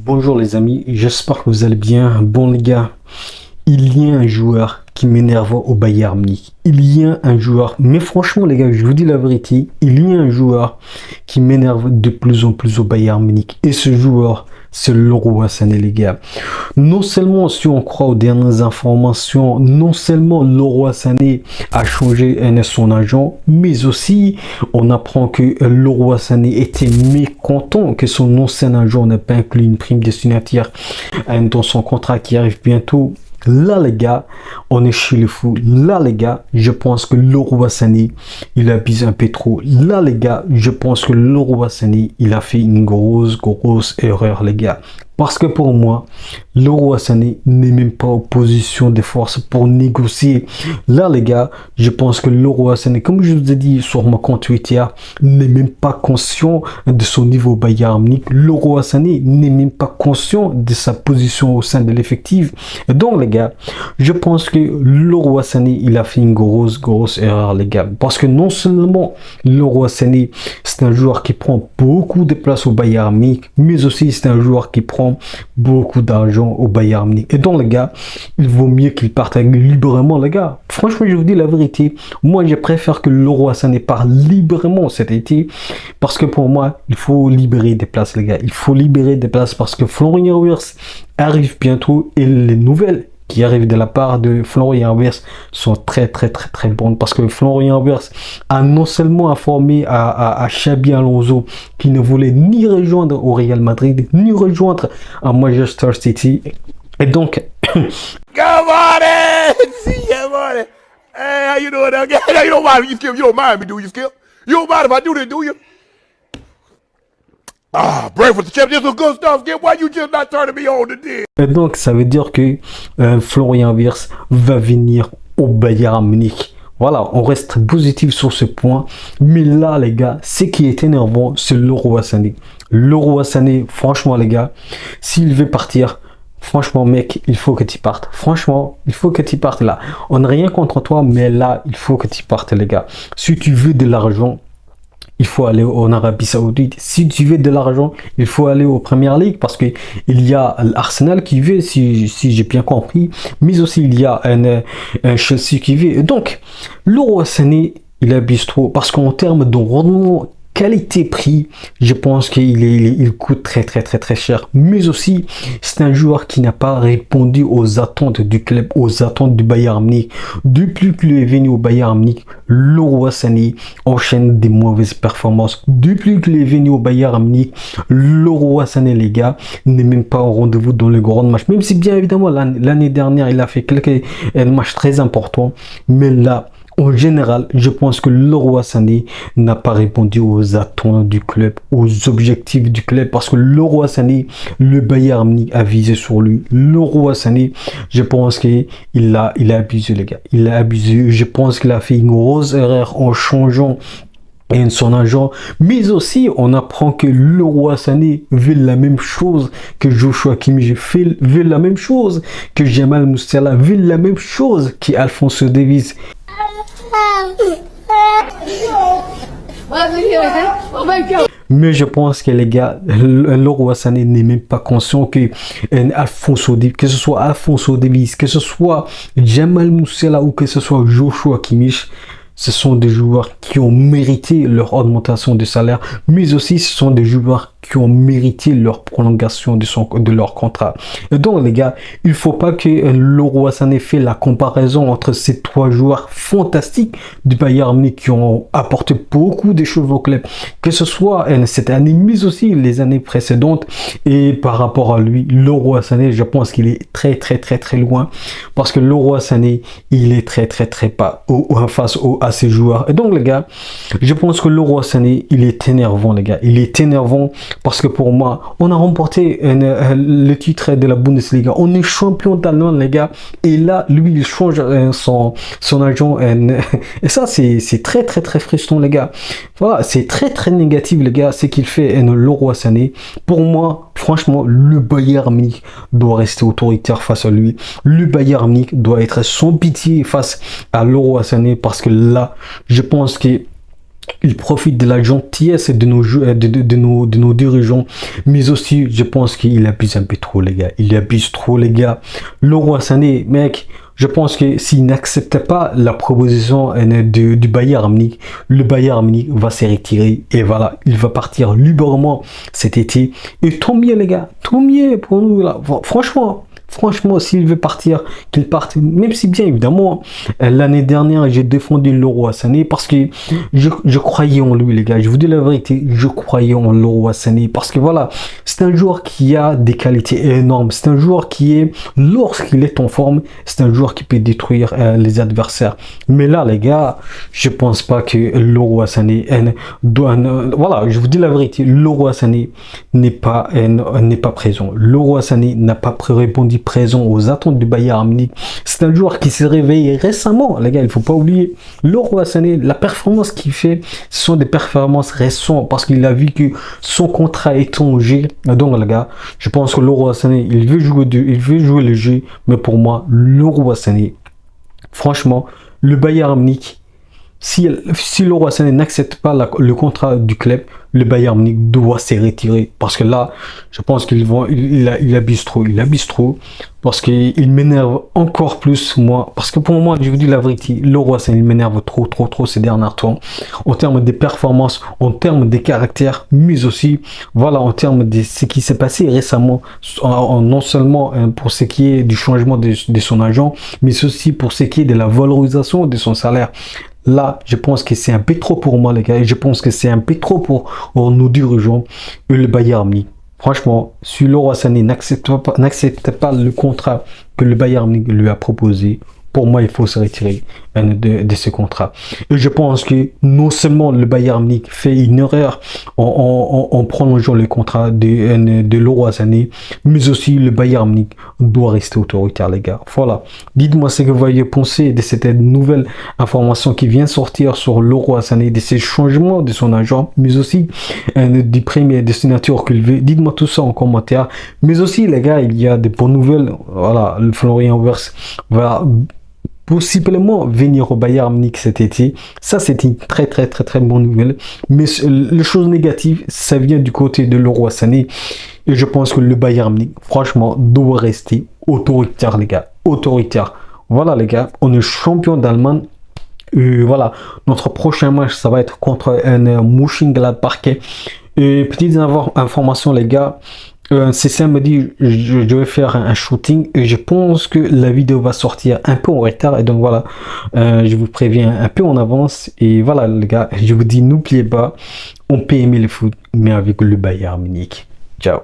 Bonjour les amis, j'espère que vous allez bien. Bon les gars, il y a un joueur qui m'énerve au Bayern Munich. Il y a un joueur, mais franchement les gars, je vous dis la vérité, il y a un joueur qui m'énerve de plus en plus au Bayern Munich. Et ce joueur, c'est Leroy Sané les gars. Non seulement si on croit aux dernières informations, non seulement Leroy Sané a changé son agent, mais aussi on apprend que Leroy Sané était mécontent que son ancien agent n'ait pas inclus une prime de signature dans son contrat qui arrive bientôt. Là les gars, on est chez le fou. Là les gars, je pense que Leroy Sané, il abuse un peu trop. Là les gars, je pense que Leroy Sané, il a fait une grosse erreur les gars. Parce que pour moi, Leroy Sané n'est même pas en position de force pour négocier. Là, les gars, je pense que Leroy Sané, comme je vous ai dit sur mon compte Twitter, n'est même pas conscient de son niveau Bayern Munich. Leroy Sané n'est même pas conscient de sa position au sein de l'effectif. Donc, les gars, je pense que Leroy Sané, il a fait une grosse erreur, les gars. Parce que non seulement Leroy Sané, c'est un joueur qui prend beaucoup de place au Bayern Munich, mais aussi c'est un joueur qui prend beaucoup d'argent au Bayern Munich. Et donc les gars, il vaut mieux qu'il parte librement les gars. Franchement, je vous dis la vérité. Moi, je préfère que Leroy Sané parte librement cet été. Parce que pour moi, il faut libérer des places les gars. Il faut libérer des places parce que Florian Wirtz arrive bientôt et les nouvelles qui arrivent de la part de Florian Wirtz sont très bonnes parce que Florian Wirtz a non seulement informé à Xabi Alonso qu'il ne voulait ni rejoindre au Real Madrid ni rejoindre à Manchester City et donc Good morning! Good morning! Hey, how you doing now? You don't mind me, Skip? You don't mind me, do you, Skip? You don't mind if I do this, do you? Ah, breakfast, Skip, this is good stuff, Skip. Why you just not turning me on to this? Et donc ça veut dire que Florian Wirtz va venir au Bayern Munich. Voilà, on reste positif sur ce point. Mais là, les gars, ce qui est énervant, c'est Leroy Sané. Leroy Sané, franchement, les gars, s'il veut partir, franchement, mec, il faut que tu partes. Franchement, il faut que tu partes là. On n'a rien contre toi, mais là, il faut que tu partes, les gars. Si tu veux de l'argent, il faut aller en Arabie Saoudite. Si tu veux de l'argent, il faut aller aux Premières Ligues parce que il y a l'Arsenal qui veut, si j'ai bien compris, mais aussi il y a un Chelsea qui veut. Donc, Leroy Sané, il abuse trop parce qu'en termes de rendement qualité-prix, je pense qu'il coûte très cher. Mais aussi, c'est un joueur qui n'a pas répondu aux attentes du club, aux attentes du Bayern Munich. Depuis qu'il est venu au Bayern Munich, Leroy Sané enchaîne des mauvaises performances. Depuis qu'il est venu au Bayern Munich, Leroy Sané, les gars, n'est même pas au rendez-vous dans les grands matchs. Même si bien évidemment, l'année dernière, il a fait quelques matchs très importants. Mais là, en général, je pense que Leroy Sané n'a pas répondu aux attentes du club, aux objectifs du club, parce que Leroy Sané, le Bayern Munich a visé sur lui. Leroy Sané, je pense qu'il a abusé, les gars. Il a abusé. Je pense qu'il a fait une grosse erreur en changeant son agent, mais aussi on apprend que Leroy Sané veut la même chose que Joshua Kimmich, veut la même chose que Jamal Musiala, veut la même chose qu'Alphonso Davies. Mais je pense que les gars, Leroy Sané n'est même pas conscient que Alphonso Davies, que ce soit Alphonso Davies, que ce soit Jamal Musiala ou que ce soit Joshua Kimmich, ce sont des joueurs qui ont mérité leur augmentation de salaire, mais aussi ce sont des joueurs qui ont mérité leur prolongation de leur contrat. Et donc les gars, il faut pas que Leroy Sané fait la comparaison entre ces trois joueurs fantastiques du Bayern Munich qui ont apporté beaucoup de choses au club, que ce soit cette année, mais aussi les années précédentes. Et par rapport à lui, Leroy Sané, je pense qu'il est très loin, parce que Leroy Sané, il est très pas face à ces joueurs. Et donc les gars, je pense que Leroy Sané, il est énervant les gars, il est énervant. Parce que pour moi, on a remporté le titre de la Bundesliga. On est champion d'Allemagne, les gars. Et là, lui, il change son agent. Et ça, c'est très frustrant, les gars. Voilà, c'est très négatif, les gars, ce qu'il fait Leroy Sané. Pour moi, franchement, le Bayern Munich doit rester autoritaire face à lui. Le Bayern Munich doit être sans pitié face à Leroy Sané. Parce que là, je pense que Il profite de la gentillesse de nos, de nos dirigeants, mais aussi, je pense qu'il abuse un peu trop, les gars. Il abuse trop, les gars. Leroy Sané, mec, je pense que s'il n'acceptait pas la proposition du Bayern Munich, le Bayern Munich va se retirer et voilà, il va partir librement cet été. Et tant mieux, les gars, tant mieux pour nous, là. Franchement. Franchement, s'il veut partir, qu'il parte. Même si bien évidemment, l'année dernière, j'ai défendu Leroy Sané parce que je croyais en lui, les gars. Je vous dis la vérité, je croyais en Leroy Sané parce que voilà, c'est un joueur qui a des qualités énormes. C'est un joueur qui est, lorsqu'il est en forme, c'est un joueur qui peut détruire les adversaires. Mais là, les gars, je pense pas que Leroy Sané doit. Voilà, je vous dis la vérité, Leroy Sané n'est pas présent. Leroy Sané n'a pas répondu présent aux attentes du Bayern Munich. C'est un joueur qui s'est réveillé récemment, les gars, il faut pas oublier. Leroy Sané, la performance qu'il fait, ce sont des performances récentes parce qu'il a vu que son contrat est changé. Donc, les gars, je pense que Leroy Sané, il veut jouer le jeu, mais pour moi, Leroy Sané, franchement, le Bayern Munich, si Leroy Sané n'accepte pas le contrat du club, le Bayern Munich doit se retirer. Parce que là, je pense il abuse trop. Parce qu'il m'énerve encore plus, moi. Parce que pour moi, je vous dis la vérité, Leroy Sané m'énerve trop ces derniers temps. En termes de performance, en termes de caractère, mais aussi, voilà, en termes de ce qui s'est passé récemment, non seulement pour ce qui est du changement de son agent, mais aussi pour ce qui est de la valorisation de son salaire. Là, je pense que c'est un peu trop pour moi, les gars. Et je pense que c'est un peu trop pour nos dirigeants et le Bayern Munich. Franchement, si Leroy Sané n'accepte pas le contrat que le Bayern Munich lui a proposé, pour moi, il faut se retirer de ce contrat. Et je pense que non seulement le Bayern Munich fait une erreur en prolongeant le contrat de Leroy Sané, mais aussi le Bayern Munich doit rester autoritaire, les gars. Voilà. Dites-moi ce que vous voyez penser de cette nouvelle information qui vient sortir sur Leroy Sané, de ces changements de son agent, mais aussi du premier destinateur qu'il veut. Dites-moi tout ça en commentaire. Mais aussi, les gars, il y a des bonnes nouvelles. Voilà, le Florian Wirtz va possiblement venir au Bayern Munich cet été. Ça, c'est une très bonne nouvelle. Mais les choses négatives, ça vient du côté de Leroy Sané. Et je pense que le Bayern Munich, franchement, doit rester autoritaire, les gars. Autoritaire. Voilà, les gars, on est champion d'Allemagne. Voilà, notre prochain match, ça va être contre un Mönchengladbach. Et petite information, les gars. C'est samedi, je vais faire un shooting et je pense que la vidéo va sortir un peu en retard et donc voilà, je vous préviens un peu en avance et voilà les gars, je vous dis n'oubliez pas, on peut aimer le foot mais avec le Bayern Munich. Ciao.